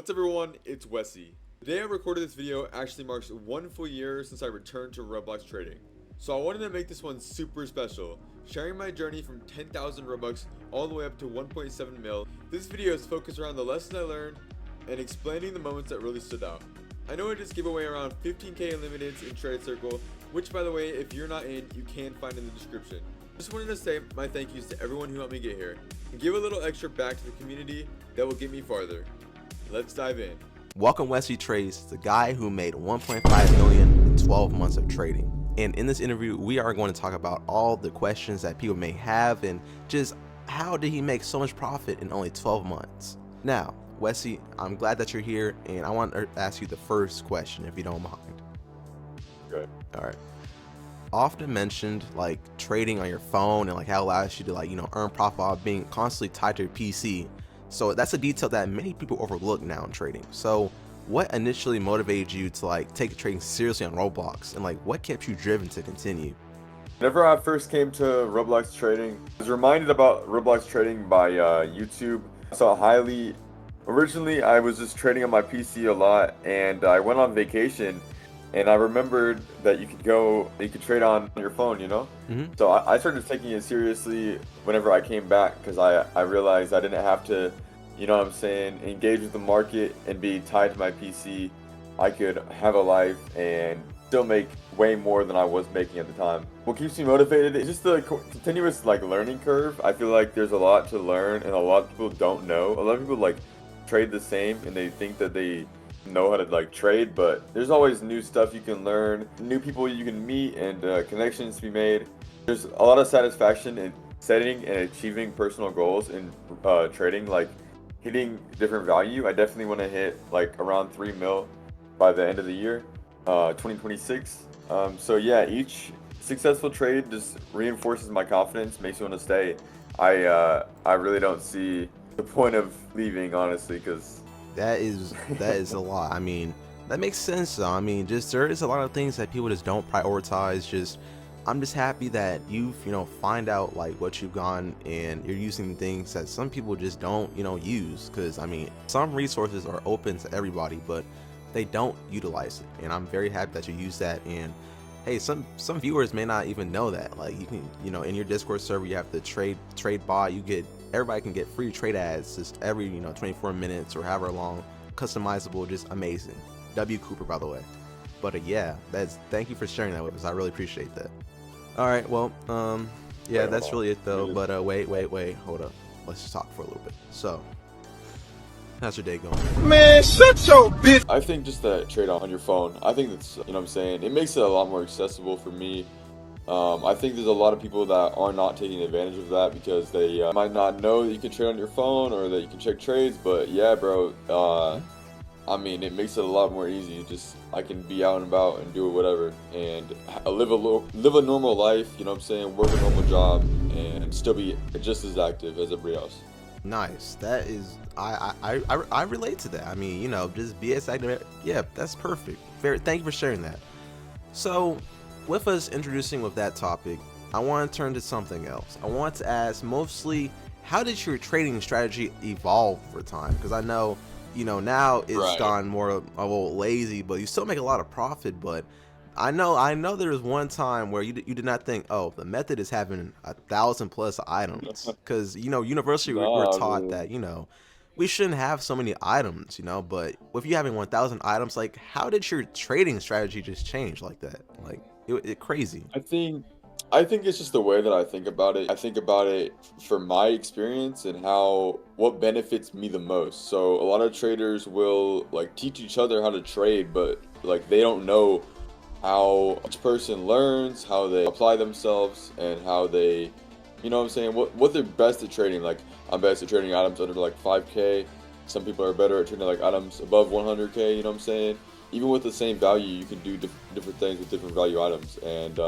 What's up everyone, it's Wessy. The day I recorded this video actually marks 1 full year since I returned to Roblox trading. So I wanted to make this one super special, sharing my journey from 10,000 Robux all the way up to 1.7 mil. This video is focused around the lessons I learned and explaining the moments that really stood out. I know I just gave away around 15k unlimiteds in Trade Circle, which by the way, if you're not in, you can find in the description. Just wanted to say my thank yous to everyone who helped me get here, and give a little extra back to the community that will get me farther. Let's dive in. Welcome Wessytrades, the guy who made 1.5 million in 12 months of trading. And in this interview, we are going to talk about all the questions that people may have and just how did he make so much profit in only 12 months. Now, Wessy, I'm glad that you're here, and I want to ask you the first question, if you don't mind. Good. All right. Often mentioned like trading on your phone and like how it allows you to earn profit while being constantly tied to your PC. So that's a detail that many people overlook now in trading. So what initially motivated you to take trading seriously on Roblox, and what kept you driven to continue? Whenever I first came to Roblox trading, I was reminded about Roblox trading by YouTube. So originally I was just trading on my PC a lot, and I went on vacation, and I remembered that you could trade on your phone, So I started taking it seriously whenever I came back, because I realized I didn't have to, engage with the market and be tied to my PC. I could have a life and still make way more than I was making at the time. What keeps me motivated is just the continuous learning curve. I feel like there's a lot to learn, and a lot of people don't know. A lot of people trade the same, and they think that they know how to trade, but there's always new stuff you can learn, new people you can meet, and connections to be made. There's a lot of satisfaction in setting and achieving personal goals in trading, hitting different value. I definitely want to hit around 3 mil by the end of the year, 2026. So yeah, each successful trade just reinforces my confidence, makes me want to stay. I really don't see the point of leaving, honestly, because That is a lot. I mean, that makes sense though. I mean, just there is a lot of things that people just don't prioritize. I'm just happy that you've find out what you've gone, and you're using things that some people just don't use, because I mean, some resources are open to everybody, but they don't utilize it, and I'm very happy that you use that. And hey, some viewers may not even know that. You can in your Discord server, you have the trade bot. Everybody can get free trade ads just every 24 minutes or however long, customizable, just amazing. W Cooper, by the way. But yeah, thank you for sharing that with us. I really appreciate that. All right, well, yeah, that's really it though. But wait, hold up. Let's just talk for a little bit. So, how's your day going? Man, shut your bitch. I think just that trade on your phone, I think that's, it makes it a lot more accessible for me. I think there's a lot of people that are not taking advantage of that because they might not know that you can trade on your phone or that you can check trades. But yeah, bro, I mean, it makes it a lot more easy. I can be out and about and do whatever, and live a normal life, work a normal job, and still be just as active as everybody else. Nice. That is, I relate to that. I mean, just be as active. Yeah, that's perfect. Thank you for sharing that. So, with us introducing with that topic, I want to turn to something else. I want to ask mostly, how did your trading strategy evolve over time? Because I know, now it's gone more a little lazy, but you still make a lot of profit. But I know there was one time where you did not think, oh, the method is having 1,000+ items, because universally we're taught that we shouldn't have so many items, but with you having 1,000 items, how did your trading strategy just change like that? It crazy. I think it's just the way that I think about it. I think about it for my experience and what benefits me the most. So a lot of traders will teach each other how to trade, but they don't know how each person learns, how they apply themselves, and how they, what they're best at trading. I'm best at trading items under 5k. Some people are better at trading items above 100k. Even with the same value, you can do different things with different value items. And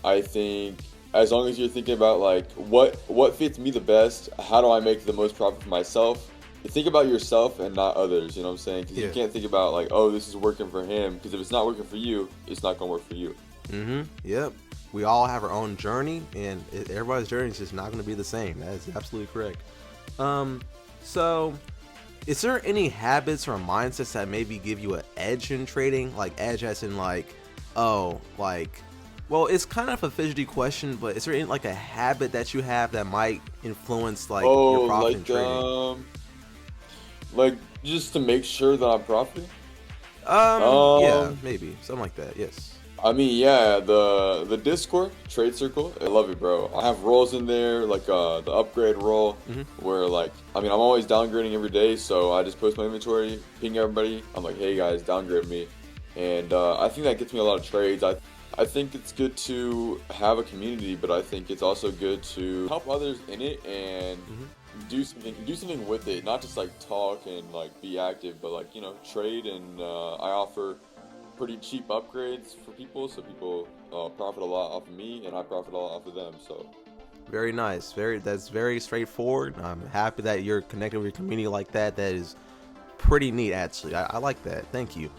I think as long as you're thinking about what fits me the best, how do I make the most profit for myself, you think about yourself and not others. Because you can't think about oh, this is working for him, because if it's not working for you, it's not gonna work for you. Yep. We all have our own journey, and everybody's journey is just not going to be the same. That is absolutely correct. So Is there any habits or mindsets that maybe give you an edge in trading? Like edge as in like, oh, like, well, it's kind of a fidgety question, but is there any, like a habit that you have that might influence like your Oh, profit in trading? like just to make sure that I'm profiting. Yeah, Um, maybe something like that. Yes. I mean, yeah, the Discord trade circle, I love it, bro. I have roles in there, like the upgrade role, Hmm. where like, I mean, I'm always downgrading every day, so I just post my inventory, ping everybody. I'm like, hey guys, downgrade me, and I think that gets me a lot of trades. I think it's good to have a community, but I think it's also good to help others in it and Hmm. do something with it, not just like talk and like be active, but like trade. And I offer pretty cheap upgrades for people, so people profit a lot off of me, and I profit a lot off of them. So Very nice. That's very straightforward. I'm happy that you're connected with your community like that. That is pretty neat, actually. I like that. Thank you.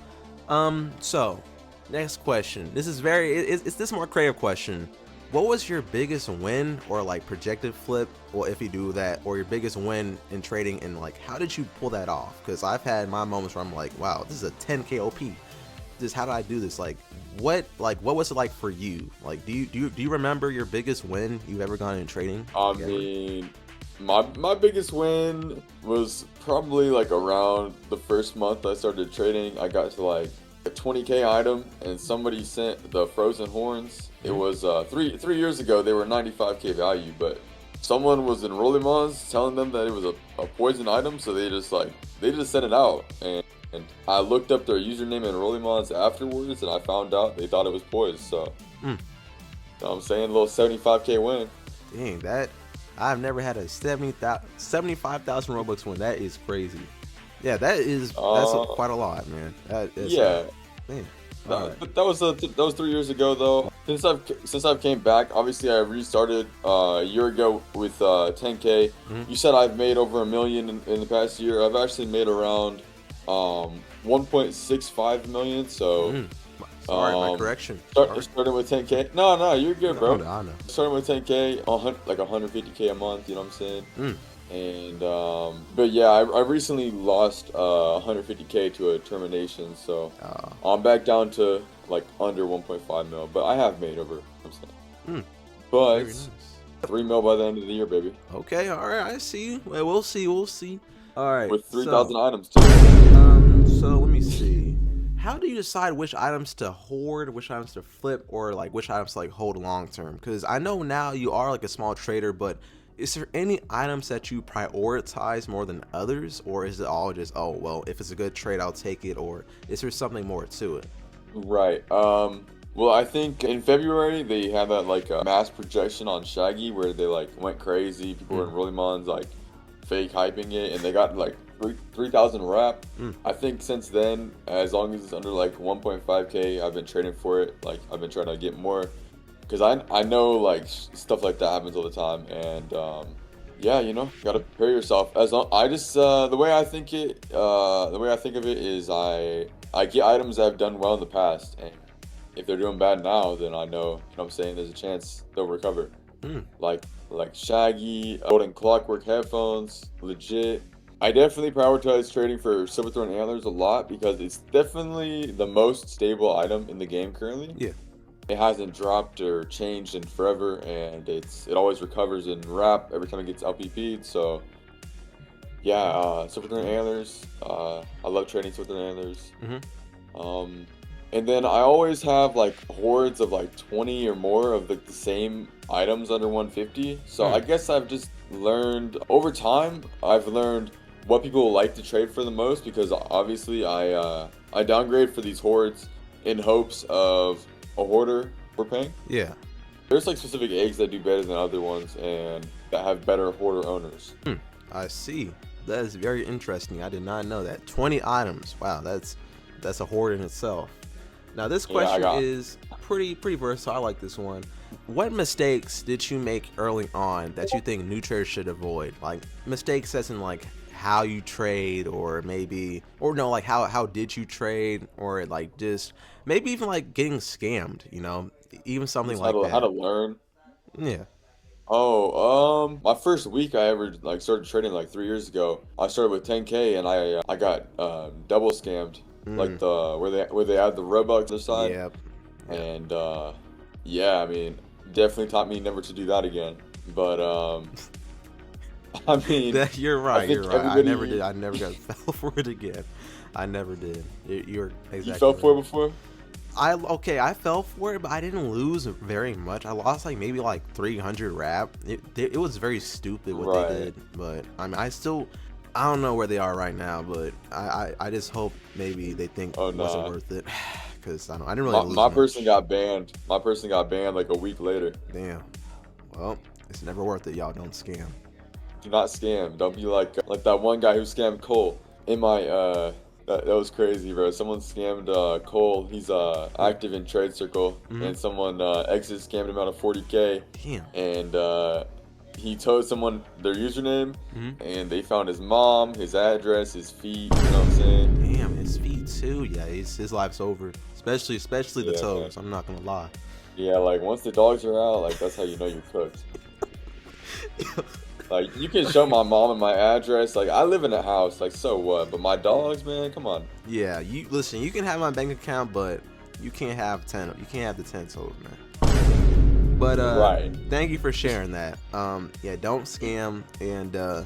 So next question. This is it's this more creative question. What was your biggest win or like projected flip, or if you do that, or your biggest win in trading, and like how did you pull that off? Because I've had my moments where I'm like, wow, this is a 10K OP. Just how did I do this? What was it like for you? Like do you remember your biggest win you've ever gone in trading? I Like ever? mean, my biggest win was probably like around the first month I started trading. I got to like a 20K item, and somebody sent the frozen horns. It Hmm. was three years ago. They were 95K value, but someone was in Rolimons telling them that it was a poison item, so they just sent it out. And I looked up their username in Rolimons afterwards, and I found out they thought it was poison. So, Mm, you know what I'm saying, a little 75K win. dang, that I've never had a 75,000 Robux win. That is crazy. Yeah, that's Uh, quite a lot, man. That is yeah. man. All right. That was 3 years ago though. Since I've came back, obviously I restarted a year ago with 10K. Mhm. You said I've made over a million in the past year. I've actually made around 1.65 million. So Mm. Sorry, my um, correction. Sorry. starting with 10K. No, you're good, No, bro. no, I know. Starting with 10K, like 150K a month. You know what I'm saying? Mm. And but yeah, I recently lost 150K to a termination, so Uh, I'm back down to like under 1.5 mil. But I have made over, I'm saying, mm. but Very nice. 3 mil by the end of the year, baby, Okay, all right, I see you. Well, we'll see, we'll see. All right, with so 3,000 items too. so let me see. How do you decide which items to hoard, which items to flip, or like which items to like hold long term? Because I know now you are like a small trader, but is there any items that you prioritize more than others, or is it all just, oh well, if it's a good trade, I'll take it, or is there something more to it? Right. Well, I think in February they had that like mass projection on Shaggy where they like went crazy. People were Mm, in Rollimons like fake hyping it, and they got like 3,000 wrap. mm, I think since then, as long as it's under like 1.5K, I've been trading for it. Like I've been trying to get more because I know like stuff like that happens all the time, and yeah, gotta prepare yourself. As long I just the way I think of it is I get items that have done well in the past, and if they're doing bad now, then I know, what I'm saying, there's a chance they'll recover. mm. Like Shaggy, Golden Clockwork headphones, legit. I definitely prioritize trading for Silverthorn Antlers a lot because it's definitely the most stable item in the game currently. Yeah. It hasn't dropped or changed in forever, and it always recovers in wrap every time it gets LPP'd. So yeah, Silverthorn Antlers. I love trading Silverthorn Antlers. Hmm. Um, and then I always have like hordes of like 20 or more of the same items under 150. So I Mm. guess I've just learned over time. I've learned what people like to trade for the most because obviously I downgrade for these hordes in hopes of a hoarder we're paying. Yeah. There's like specific eggs that do better than other ones and that have better hoarder owners. Hmm. I see. That is very interesting. I did not know that. 20 items. Wow, that's a hoard in itself. Now this Yeah, I question got. is pretty versatile. I like this one. What mistakes did you make early on that you think new traders should avoid? Like mistakes as in like how you trade, or maybe, or no, like how did you trade, or like just maybe even like getting scammed, even something Just how like to that. learn. Yeah. Oh, my first week I ever like started trading like 3 years ago. I started with 10K and I got double scammed, like Mm, where they add the Robux on the side, yep, yep. and yeah, I mean definitely taught me never to do that again. But I mean, That you're I right. You're think right. I never did. everybody I never got fell for it again. I never did. You're you exactly fell for right. it before. I fell for it, but I didn't lose very much. I lost like maybe like 300 rap. It was very stupid what they Right. did, but I mean, I don't know where they are right now, but I just hope maybe they think Oh it wasn't nah. worth it, because I didn't really My lose my person much. got banned. My person got banned like a week later. Damn. Well, it's never worth it, y'all. Don't scam. Do not scam. Don't be like that one guy who scammed Cole. In my that was crazy, bro. Someone scammed Cole. He's Mm, active in Trade Circle, mm-hmm. and someone exit scammed him out of 40K, Damn. and he told someone their username, Mm-hmm. and they found his mom, his address, his feet. You know what I'm saying? Damn, his feet too. Yeah, his life's over. Especially the Yeah, man. toes. I'm not gonna lie. Yeah, like once the dogs are out, like that's how you know you're cooked. Like you can show my mom and my address. Like I live in a house. Like so what? But my dogs, man, come on. Yeah, you listen. You can have my bank account, but you can't have 10. You can't have the 10 toes, man. But Right. thank you for sharing that. Yeah, don't scam. And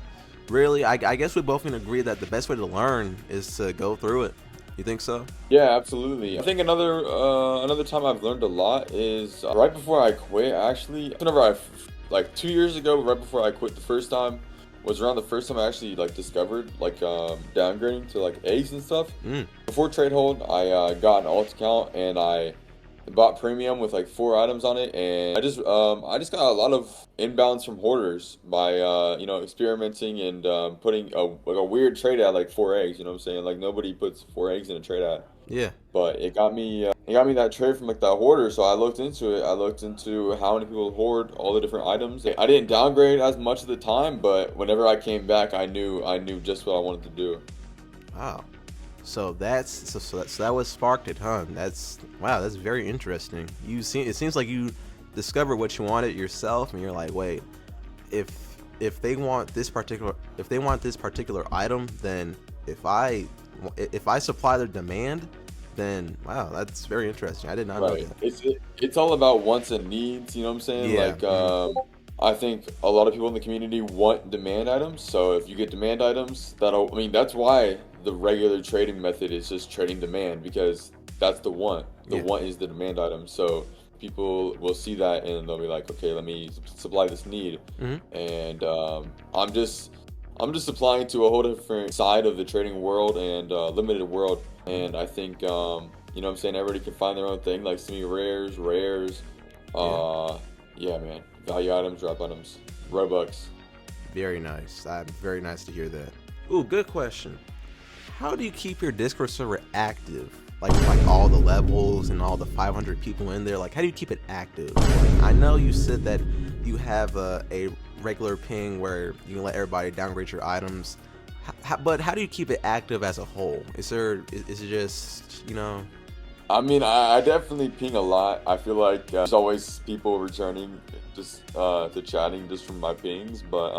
really, I guess we both can agree that the best way to learn is to go through it. You think so? Yeah, absolutely. I think another time I've learned a lot is right before I quit. Actually, whenever like 2 years ago, right before I quit the first time, was around the first time I actually like discovered like downgrading to like eggs and stuff. Mm. Before trade hold, I got an alt account and I bought premium with like 4 items on it, and I just got a lot of inbounds from hoarders by experimenting and putting a weird trade ad like 4 eggs. You know what I'm saying? Like nobody puts 4 eggs in a trade ad, Yeah. but it got me that trade from like that hoarder. So I looked into it. I looked into how many people hoard all the different items. I didn't downgrade as much at the time, but whenever I came back, I knew just what I wanted to do. Wow. So that was sparked it, huh? That's wow. That's very interesting. It seems like you discovered what you wanted yourself, and you're like, wait, if if they want this particular item, then if I supply their demand, then wow, that's very interesting. I did not know Right. that. It's all about wants and needs, you know what I'm saying? Yeah. Like I think a lot of people in the community want demand items. So if you get demand items, that's why the regular trading method is just trading demand because that's the want. The Yeah. want is the demand item. So people will see that and they'll be like, "Okay, let me supply this need." Hmm. And I'm just supplying to a whole different side of the trading world and limited world. And I think what I'm saying, everybody can find their own thing, like semi rares. Yeah. Uh, yeah, man. Value items, drop items, Robux. Very nice. Very nice to hear that. Ooh, good question. How do you keep your Discord server active? Like with like all the levels and all the 500 people in there. Like, how do you keep it active? Like, I know you said that you have a regular ping where you can let everybody downgrade your items. But how do you keep it active as a whole? Is it just I mean, I definitely ping a lot. I feel like there's always people returning just to chatting just from my pings, but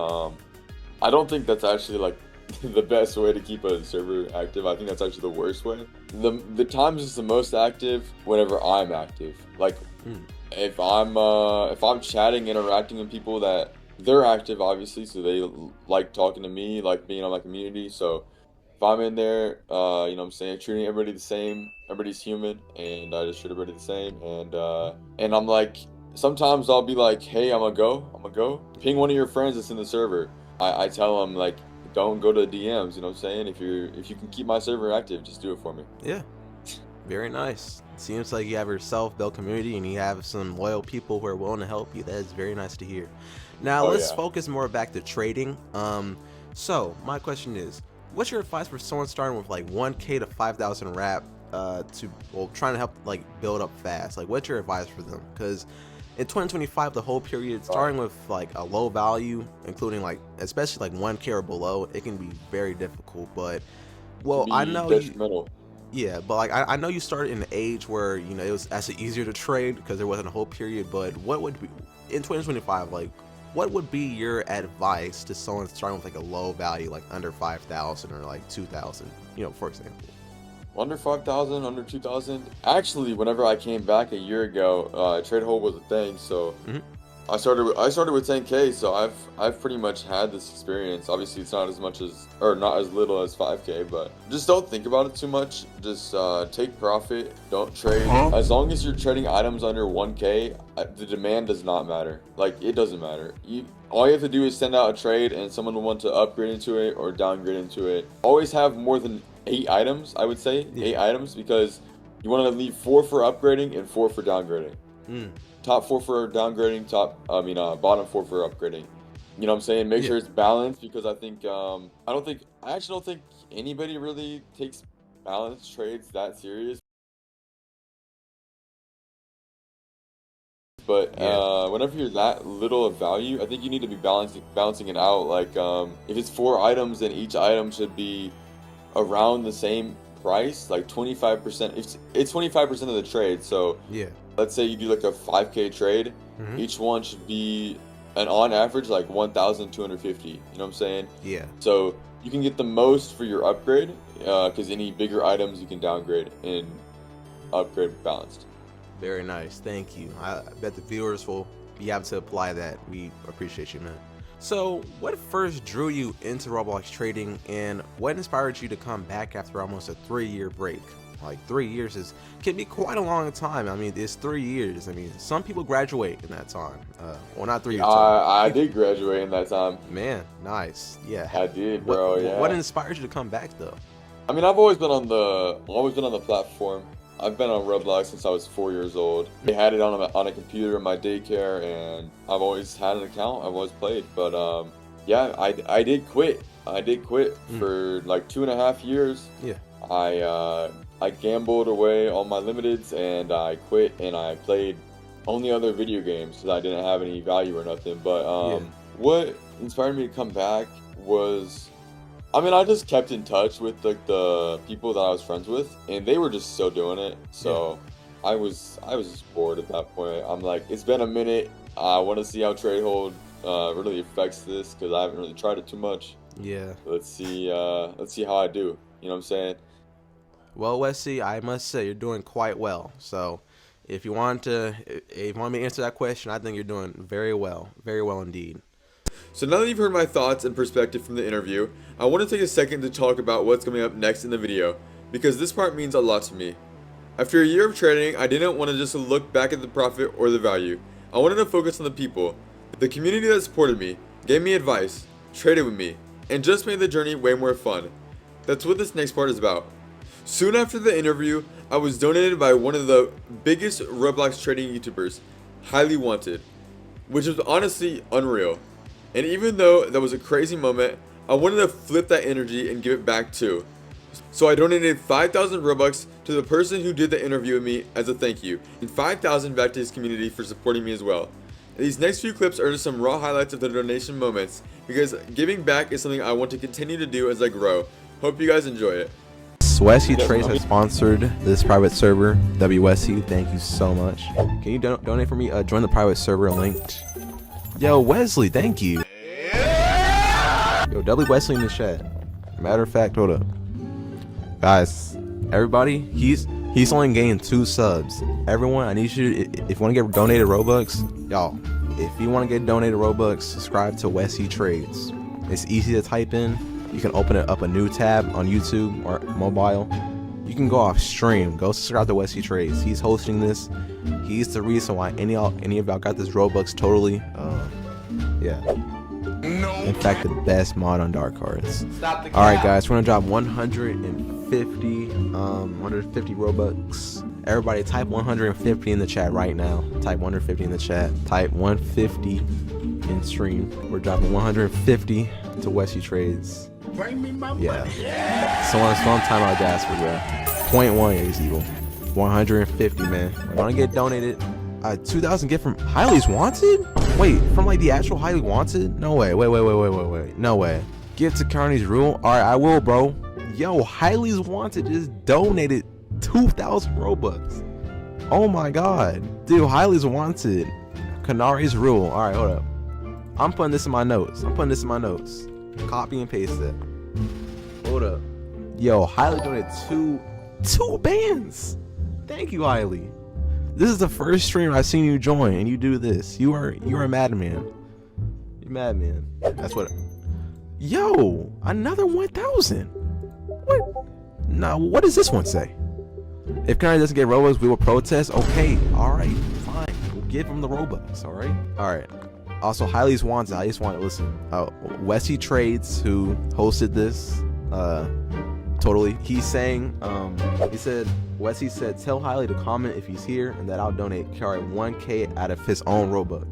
I don't think that's actually like the best way to keep a server active. I think that's actually the worst way. The times it's the most active whenever I'm active. Like mm, if I'm chatting, interacting with people that they're active, obviously, so they like talking to me, like being on my community. So if I'm in there, what I'm saying, treating everybody the same, everybody's human, and I just treat everybody the same. And I'm like, sometimes I'll be like, hey, I'm gonna go. Ping one of your friends that's in the server. I tell them like, don't go to DMs. You know what I'm saying? If you can keep my server active, just do it for me. yeah, very nice. Seems like you have your self-built community and you have some loyal people who are willing to help you. That is very nice to hear. Now Oh let's yeah. focus more back to trading. So my question is, what's your advice for someone starting with like 1K to 5,000 rap trying to help like build up fast? Like, what's your advice for them? Because in 2025, the whole period, Right. starting with like a low value, including like especially like 1K or below, it can be very difficult. But It can well, I be know you. detrimental. Yeah, but like I know you started in an age where it was actually easier to trade because there wasn't a whole period. But what would be in 2025? Like, what would be your advice to someone starting with like a low value, like under 5,000 or like 2,000, you know, for example? Under 5,000, under 2,000. Actually, whenever I came back a year ago, trade hold was a thing. So Mhm. I started with 10K. So I've pretty much had this experience. Obviously, it's not as much as, or not as little as 5K, but just don't think about it too much. Just take profit. Don't trade. As long as you're trading items under 1K, the demand does not matter. Like, it doesn't matter. All you have to do is send out a trade, and someone will want to upgrade into it or downgrade into it. Always have more than 8 items, I would say. Yeah. 8 items, because you want to leave 4 for upgrading and 4 for downgrading. Top 4 for downgrading, bottom 4 for upgrading. You know what I'm saying? Make sure it's balanced, because I actually don't think anybody really takes balanced trades that serious. But whenever you're that little of value, I think you need to be balancing it out. Like, if it's 4 items, then each item should be around the same price, like 25%. It's 25% of the trade. So Yeah. let's say you do like a 5K trade, each one should be on average like 1,250. You know what I'm saying? Yeah. So you can get the most for your upgrade, because any bigger items you can downgrade and upgrade balanced. Very nice. Thank you. I bet the viewers will be able to apply that. We appreciate you, man. So, what first drew you into Roblox trading, and what inspired you to come back after almost a 3-year break? Like, 3 years can be quite a long time. I mean, it's 3 years. I mean, some people graduate in that time. Well, not 3 years. I did graduate in that time. Man, nice. Yeah. I did, bro. What inspired you to come back though? I mean, I've always been on the platform. I've been on Roblox since I was 4 years old. I had it on a computer in my daycare, and I've always had an account. I've always played, but yeah, I did quit. I did quit for like 2.5 years. Yeah. I gambled away all my limiteds, and I quit, and I played only other video games because I didn't have any value or nothing. But what inspired me to come back was, I mean, I just kept in touch with like the people that I was friends with, and they were just still doing it. So I was just bored at that point. I'm like, it's been a minute. I want to see how trade hold really affects this, because I haven't really tried it too much. Yeah. Let's see how I do. You know what I'm saying? Well, Wesy, I must say you're doing quite well. So, if you want me to answer that question, I think you're doing very well indeed. So now that you've heard my thoughts and perspective from the interview, I want to take a second to talk about what's coming up next in the video, because this part means a lot to me. After a year of trading, I didn't want to just look back at the profit or the value. I wanted to focus on the people, the community that supported me, gave me advice, traded with me, and just made the journey way more fun. That's what this next part is about. Soon after the interview, I was donated by one of the biggest Roblox trading YouTubers, Highly Wanted, which was honestly unreal. And even though that was a crazy moment, I wanted to flip that energy and give it back too. So I donated 5,000 Robux to the person who did the interview with me as a thank you, and 5,000 back to his community for supporting me as well. And these next few clips are just some raw highlights of the donation moments, because giving back is something I want to continue to do as I grow. Hope you guys enjoy it. Wessytrades has sponsored this private server. WSC, thank you so much. Can you donate for me? Join the private server linked. Yo, Wesley, thank you. Yo, W Wesley in the chat. Matter of fact, hold up, guys. Everybody, he's only gained 2 subs. Everyone, I need you. If you want to get donated Robux, y'all. If you want to get donated Robux, subscribe to Wessytrades. It's easy to type in. You can open up a new tab on YouTube or mobile. You can go off stream. Go subscribe to Wessytrades. He's hosting this. He's the reason why any of y'all got this Robux totally. Yeah. No. In fact, the best mod on Darkheart. All right, guys, we're gonna drop 150 Robux. Everybody, type 150 in the chat right now. Type 150 in the chat. Type 150 in stream. We're dropping 150 to Wessytrades. Bring me my money. Yeah. Someone timeout gas for bro. 0.1 is evil. 150, man. Want to get donated? 2,000 get from Highly's Wanted? Wait, from like the actual Highly Wanted? No way. Wait. No way. Give to Carney's Rule. All right, I will, bro. Yo, Highly's Wanted just donated 2,000 Robux. Oh my God, dude. Highly's Wanted. Canari's Rule. All right, hold up. I'm putting this in my notes. Copy and paste it. Hold up. Yo, Highly donated two bands. Thank you, Highly. This is the first stream I've seen you join, and you do this. You are a madman. You're a madman. That's what. Yo, another 1,000. What? Now, what does this one say? If Canary doesn't get Robux, we will protest. Okay, all right, fine. We'll give him the Robux. All right. Also, Highly's wants. I just want to listen. Wessytrades, who hosted this, totally. He's saying, Wessy said, tell Highly to comment if he's here, and that I'll donate Kari 1K out of his own Robux.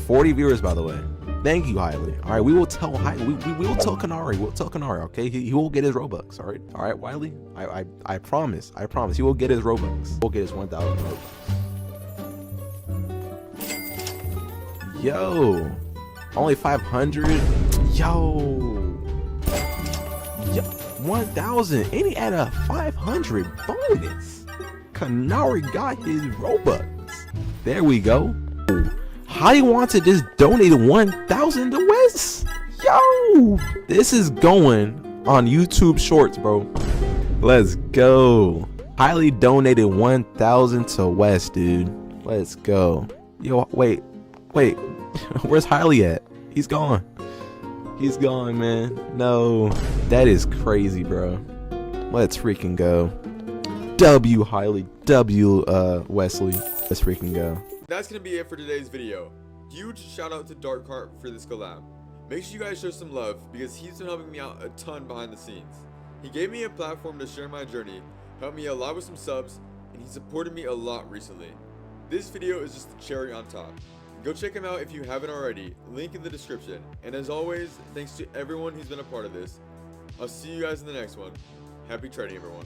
40 viewers, by the way. Thank you, Highly. All right, we will tell Highly. We will tell Canary. We'll tell Canary. Okay, he will get his Robux. All right, Wiley. I promise. He will get his Robux. We'll get his 1,000 Robux. Yo, only 500. Yo, 1,000. And he had a 500 bonus. Canary got his Robux. There we go. How wanted just donated 1,000 to Wes. Yo, this is going on YouTube Shorts, bro. Let's go. Highly donated 1,000 to Wes, dude. Let's go. Yo, wait. Where's Highly at? He's gone. He's gone, man. No, that is crazy, bro. Let's freaking go. W Highly. W Wesley. Let's freaking go. That's gonna be it for today's video. Huge shout out to Darkheart for this collab. Make sure you guys show some love because he's been helping me out a ton behind the scenes. He gave me a platform to share my journey, helped me a lot with some subs, and he supported me a lot recently. This video is just the cherry on top. Go check him out if you haven't already, link in the description. And as always, thanks to everyone who's been a part of this. I'll see you guys in the next one. Happy trading, everyone.